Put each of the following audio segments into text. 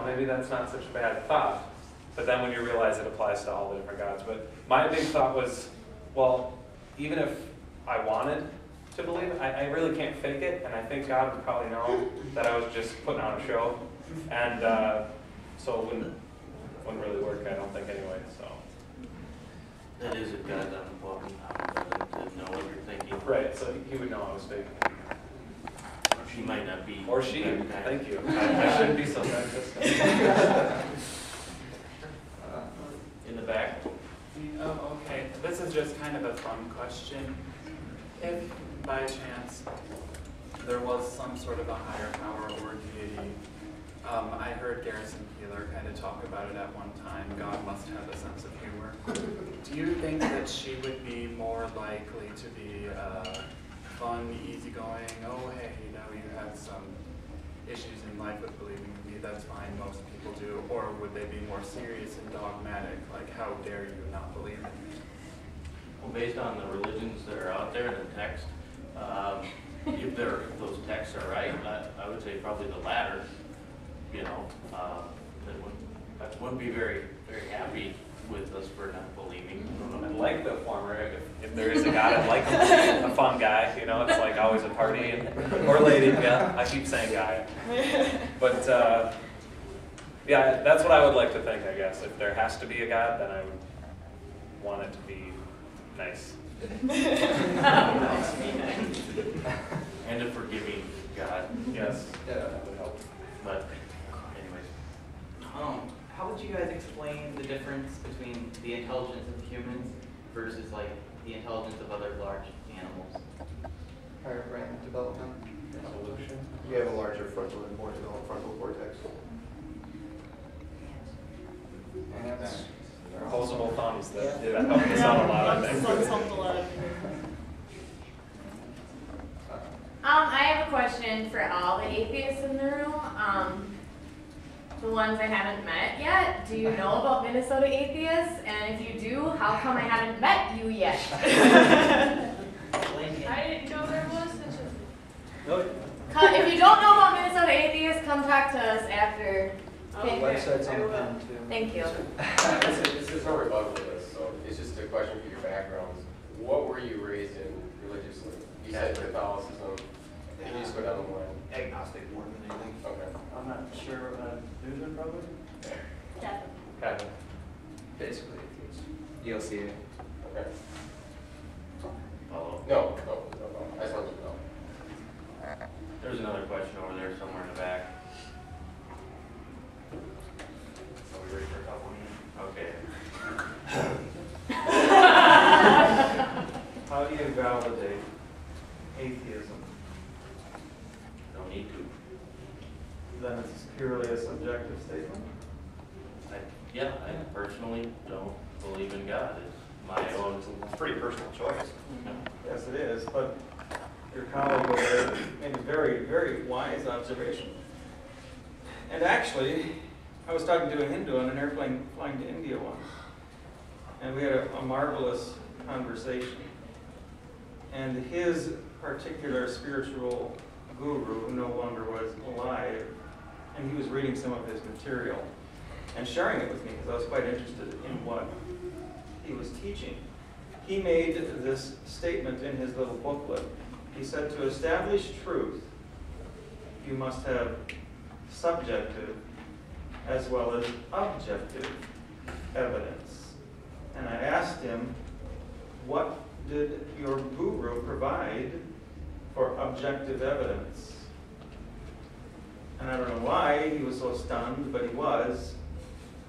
maybe that's not such a bad thought. But then when you realize it applies to all the different gods. But my big thought was, well, even if I wanted to believe it, I really can't fake it, and I think God would probably know that I was just putting on a show, and so it wouldn't really work, I don't think, anyway. So that is if God's on the book to know what you're thinking. Right, so he would know I was faking it. Or she might not be. Or she, thank you. I shouldn't be so scientific. In the back. Oh, okay. This is just kind of a fun question. If, by chance, there was some sort of a higher power or deity, I heard Garrison Keillor kind of talk about it at one time, God must have a sense of humor. Do you think that she would be more likely to be fun, easygoing, oh hey, you know, you have some issues in life with believing in me, that's fine, most people do, or would they be more serious and dogmatic, like how dare you not believe in me? Well, based on the religions that are out there in the text, if those texts are right, I would say probably the latter. You know, that wouldn't be very, very happy with us for not believing. I'd like the former. If there is a God, I'd like him to be a fun guy. You know, it's like always a party or lady. Yeah, I keep saying guy. But yeah, that's what I would like to think. I guess if there has to be a God, then I would want it to be nice. And a forgiving God. Yes, yeah, that would help. But anyways, how would you guys explain the difference between the intelligence of humans versus like the intelligence of other large animals? Higher brain development. Evolution. You have a larger frontal and more developed frontal cortex. Ants. Opposable thumbs that help us out a lot, I think. I have a question for all the atheists in the room. The ones I haven't met yet. Do you know about Minnesota atheists? And if you do, how come I haven't met you yet? I didn't know there was such a... Really? If you don't know about Minnesota atheists, come talk to us after. The website's on the pen too. Thank you. There's no rebuttal to this, so it's just a question for your backgrounds. What were you raised in religiously? You said Catholicism. Can you just go down the line? Agnostic more than anything. Okay. I'm not sure what Lutheran probably. Catholic. Basically atheist. ELCA. Okay. follow. No. I just wanted to know. There's another question over there somewhere in the back. Are we ready for a couple minutes? Okay. How do you validate atheism? Don't need to. Then it's purely a subjective statement? I personally don't believe in God. It's my own. It's a pretty personal choice. Yes, it is, but your colleague over there made a very, very wise observation. And actually, I was talking to a Hindu on an airplane flying to India once, and we had a marvelous conversation. And his particular spiritual guru, who no longer was alive, and he was reading some of his material and sharing it with me because I was quite interested in what he was teaching. He made this statement in his little booklet. He said, to establish truth, you must have subjective as well as objective evidence. And I asked him, what did your guru provide for objective evidence? And I don't know why he was so stunned, but he was.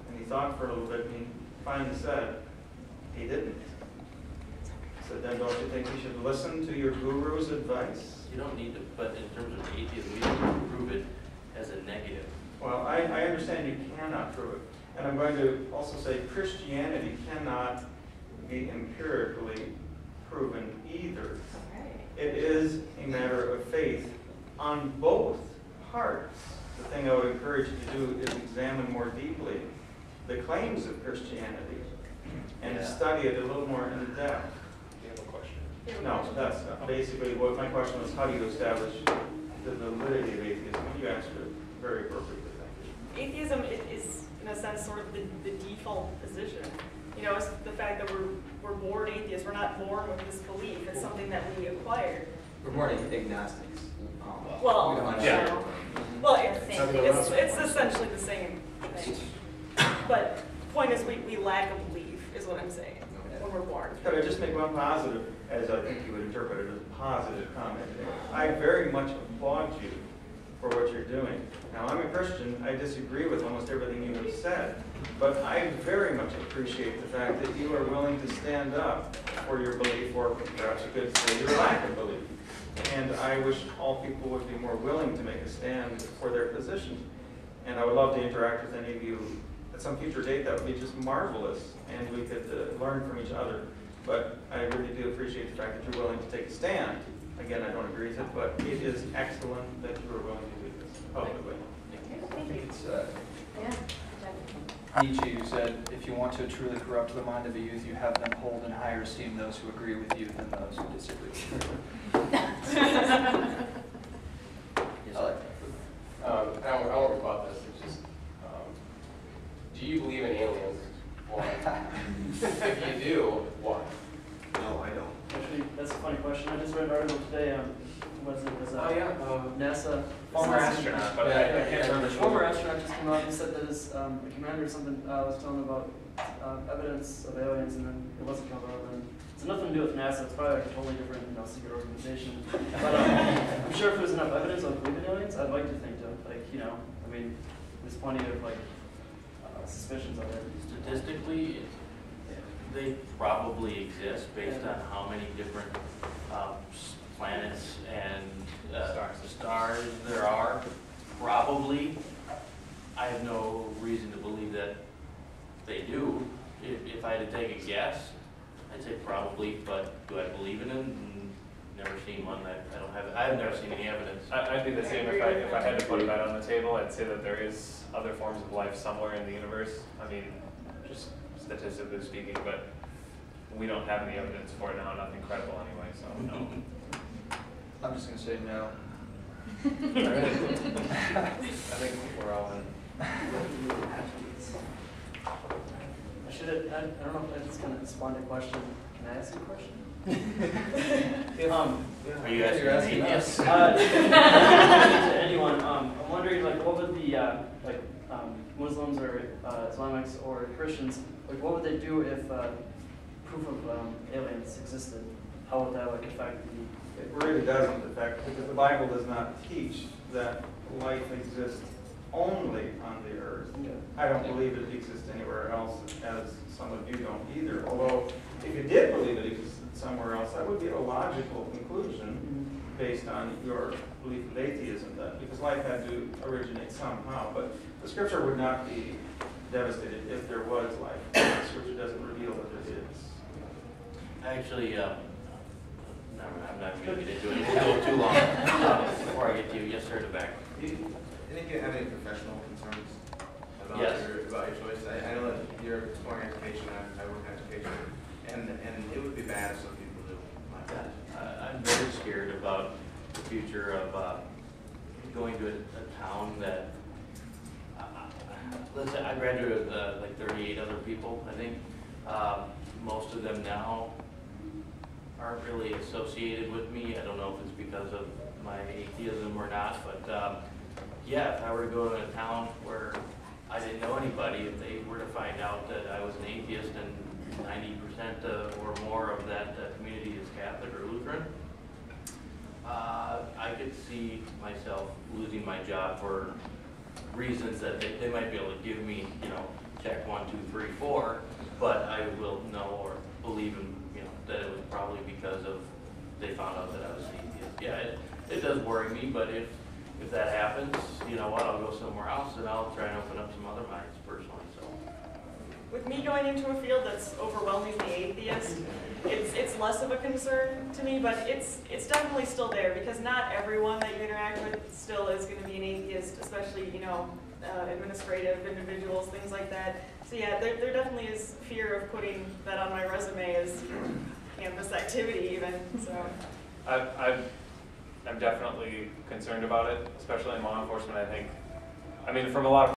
And he thought for a little bit, and he finally said, he didn't. I said, then don't you think you should listen to your guru's advice? You don't need to, but in terms of atheism, you don't need to prove it as a negative. Well, I understand you cannot prove it. And I'm going to also say Christianity cannot be empirically proven either. It is a matter of faith on both parts. The thing I would encourage you to do is examine more deeply the claims of Christianity and study it a little more in depth. Do you have a question? No, that's basically what my question was, how do you establish the validity of atheism? You answered it very appropriately, thank you. Atheism, it sort of the default position. You know, it's the fact that we're born atheists. We're not born with this belief. It's something that we acquired. We're more agnostics. Well, We don't yeah. understand. Well, Same it's essentially the same thing. But point is, we lack a belief, is what I'm saying, when we're born. Could I just make one positive, as I think you would interpret it as a positive comment? I very much applaud you for what you're doing. Now, I'm a Christian. I disagree with almost everything you have said, but I very much appreciate the fact that you are willing to stand up for your belief, or perhaps you could say your lack of belief. And I wish all people would be more willing to make a stand for their position. And I would love to interact with any of you at some future date. That would be just marvelous, and we could learn from each other. But I really do appreciate the fact that you're willing to take a stand. Again, I don't agree with it, but it is excellent that you are willing to do this publicly. Thank you. It's, Yeah. Nietzsche, who said, if you want to truly corrupt the mind of the youth, you have them hold in higher esteem those who agree with you than those who disagree with you. I like that. I don't worry about this, it's just, do you believe in aliens? Why? If you do, why? No, I don't. Actually, that's a funny question. I just read an article today on, NASA. Former astronaut, but I can't remember. The former astronaut just came out and said that his commander or something was telling him about evidence of aliens, and then it wasn't covered up. And it's nothing to do with NASA. It's probably like a totally different, secret organization. But I'm sure if there's enough evidence on believing aliens, I'd like to think to, I mean, there's plenty of suspicions of it. Statistically, they probably exist based on how many different planets and stars there are. Probably, I have no reason to believe that they do. If I had to take a guess, I'd say probably, but do I believe in them? Never seen one. I've never seen any evidence. I'd be the same if I had to put a bet on the table. I'd say that there is other forms of life somewhere in the universe. I mean, just statistically speaking, but we don't have any evidence for it now. Nothing credible anyway. So no. I'm just going to say no. I think we're all in. I don't know if that's kind of spawned a question. Can I ask you a question? Are you asking me? Yes. To anyone, I'm wondering, what would the Muslims or Islamics or Christians, what would they do if proof of aliens existed? How would that affect the? It really doesn't affect, because the Bible does not teach that life exists only on the earth. I don't believe it exists anywhere else, as some of you don't either. Although, if you did believe it existed somewhere else, that would be a logical conclusion based on your belief of atheism, because life had to originate somehow. But the Scripture would not be devastated if there was life. The Scripture doesn't reveal that it is. Actually, no, I'm not going to get into it. We'll go too long before I get to you. Yes, sir, to back. Do you think you have any professional concerns about Yes. your choice? I know that you're exploring education. I work in education, and it would be bad if some people do. I'm very scared about the future of going to a town that, let's say I graduated with 38 other people, I think. Most of them now aren't really associated with me. I don't know if it's because of my atheism or not, but yeah, if I were to go to a town where I didn't know anybody, if they were to find out that I was an atheist and 90% or more of that community is Catholic or Lutheran, I could see myself losing my job for reasons that they might be able to give me, check 1, 2, 3, 4, but I will know or believe in, that it was probably because of they found out that I was an atheist. Yeah, it does worry me, but if that happens, you know what, I'll go somewhere else and I'll try and open up some other minds personally. So, with me going into a field that's overwhelmingly atheist, it's less of a concern to me, but it's definitely still there, because not everyone that you interact with still is going to be an atheist, especially administrative individuals, things like that. So yeah, there definitely is fear of putting that on my resume as campus activity even. So I'm definitely concerned about it, especially in law enforcement. I mean, from a lot of